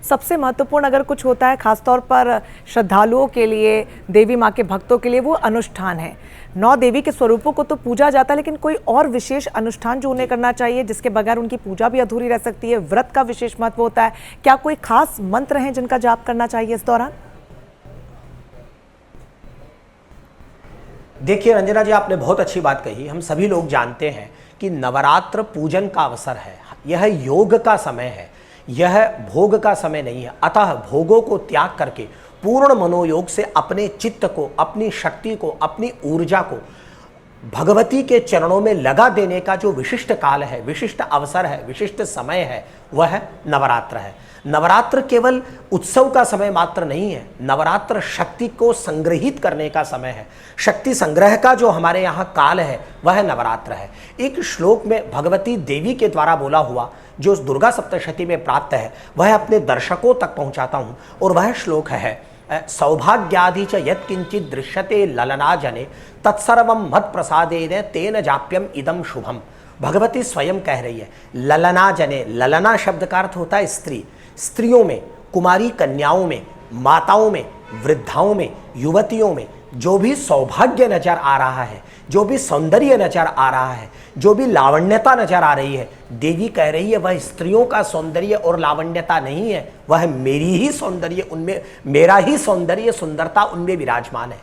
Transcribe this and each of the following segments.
सबसे महत्वपूर्ण अगर कुछ होता है खासतौर पर श्रद्धालुओं के लिए, देवी माँ के भक्तों के लिए, वो अनुष्ठान है। 9 देवी के स्वरूपों को तो पूजा जाता है, लेकिन कोई और विशेष अनुष्ठान जो उन्हें करना चाहिए जिसके बगैर उनकी पूजा भी अधूरी रह सकती है? व्रत का विशेष महत्व होता है, क्या कोई खास मंत्र हैं जिनका जाप करना चाहिए इस दौरान? देखिए रंजना जी, आपने बहुत अच्छी बात कही। हम सभी लोग जानते हैं कि नवरात्र पूजन का अवसर है, यह योग का समय है, यह भोग का समय नहीं है। अतः भोगों को त्याग करके पूर्ण मनोयोग से अपने चित्त को, अपनी शक्ति को, अपनी ऊर्जा को भगवती के चरणों में लगा देने का जो विशिष्ट काल है, विशिष्ट अवसर है, विशिष्ट समय है, वह नवरात्र है। नवरात्र केवल उत्सव का समय मात्र नहीं है, नवरात्र शक्ति को संग्रहित करने का समय है। शक्ति संग्रह का जो हमारे यहाँ काल है वह नवरात्र है। एक श्लोक में भगवती देवी के द्वारा बोला हुआ जो दुर्गा सप्तशती में प्राप्त है वह अपने दर्शकों तक पहुँचाता हूँ, और वह श्लोक है सौभाग्यादि च यत्किंचित दृश्यते ललना जने तत्सर्वं मत प्रसादेन तेन जाप्यम इदम शुभम। भगवती स्वयं कह रही है ललना जने। ललना शब्द का अर्थ होता है स्त्री। स्त्रियों में, कुमारी कन्याओं में, माताओं में, वृद्धाओं में, युवतियों में जो भी सौभाग्य नजर आ रहा है, जो भी सौंदर्य नजर आ रहा है, जो भी लावण्यता नजर आ रही है, देवी कह रही है वह स्त्रियों का सौंदर्य और लावण्यता नहीं है, वह मेरी ही सौंदर्य, उनमें मेरा ही सौंदर्य, सुंदरता उनमें विराजमान है।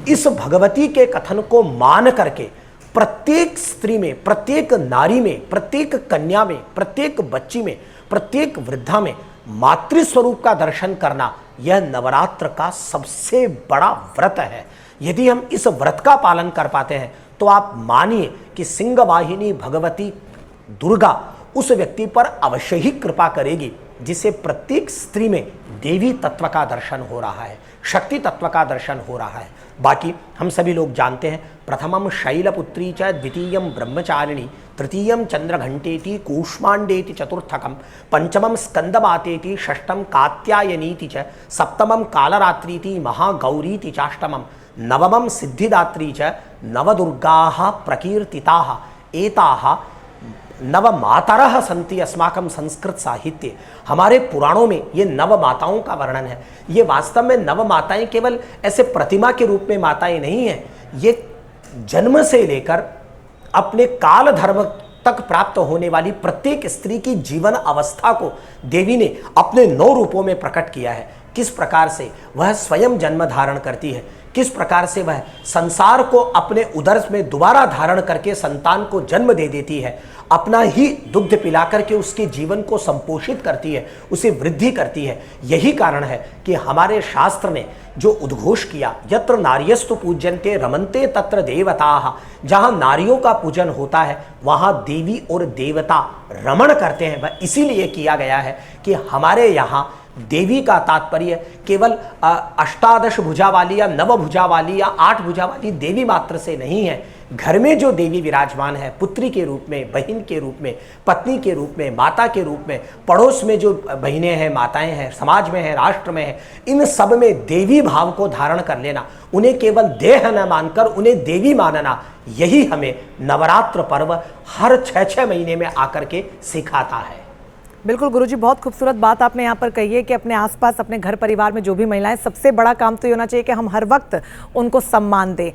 इस भगवती के कथन को मान करके प्रत्येक स्त्री में, प्रत्येक नारी में, प्रत्येक कन्या में, प्रत्येक बच्ची में, प्रत्येक वृद्धा में मातृस्वरूप का दर्शन करना, यह नवरात्र का सबसे बड़ा व्रत है। यदि हम इस व्रत का पालन कर पाते हैं तो आप मानिए कि सिंहवाहिनी भगवती दुर्गा उस व्यक्ति पर अवश्य ही कृपा करेगी जिसे प्रत्येक स्त्री में देवी तत्व का दर्शन हो रहा है, शक्ति तत्व का दर्शन हो रहा है। बाकी हम सभी लोग जानते हैं प्रथमम शैलपुत्री च, द्वितीयम ब्रह्मचारिणी, तृतीयम चंद्रघंटेति, कूष्मांडेति चतुर्थकम, पंचमम स्कंदमातेति, षष्ठम कात्यायनीति च, सप्तमम कालरात्रीति, महागौरीति चाष्टमम, नवमम सिद्धिदात्री च, नवदुर्गाः प्रकीर्तिताः एताः नव मातरः सन्ति अस्माकं संस्कृत साहित्य। हमारे पुराणों में ये नव माताओं का वर्णन है। ये वास्तव में नव माताएं केवल ऐसे प्रतिमा के रूप में माताएं नहीं हैं, ये जन्म से लेकर अपने काल धर्म तक प्राप्त होने वाली प्रत्येक स्त्री की जीवन अवस्था को देवी ने अपने 9 रूपों में प्रकट किया है। किस प्रकार से वह स्वयं जन्म धारण करती है, किस प्रकार से वह संसार को अपने उदर में दोबारा धारण करके संतान को जन्म दे देती है, अपना ही दुग्ध पिलाकर के उसके जीवन को संपोषित करती है, उसे वृद्धि करती है। यही कारण है कि हमारे शास्त्र ने जो उद्घोष किया यत्र नार्यस्तु पूज्यन्ते रमन्ते तत्र देवताः, जहाँ नारियों का पूजन होता है वहाँ देवी और देवता रमण करते हैं। वह इसीलिए किया गया है कि हमारे यहाँ देवी का तात्पर्य केवल अष्टादश भुजा वाली या 9 भुजा वाली या 8 भुजा वाली देवी मात्र से नहीं है। घर में जो देवी विराजमान है, पुत्री के रूप में, बहन के रूप में, पत्नी के रूप में, माता के रूप में, पड़ोस में जो बहनें हैं, माताएं हैं, समाज में हैं, राष्ट्र में हैं, इन सब में देवी भाव को धारण कर लेना, उन्हें केवल देह न मानकर उन्हें देवी मानना, यही हमें नवरात्र पर्व हर 6-6 महीने में आकर के सिखाता है। बिल्कुल गुरुजी, बहुत खूबसूरत बात आपने यहाँ पर कही है कि अपने आसपास, अपने घर परिवार में जो भी महिलाएं, सबसे बड़ा काम तो ये होना चाहिए कि हम हर वक्त उनको सम्मान दें।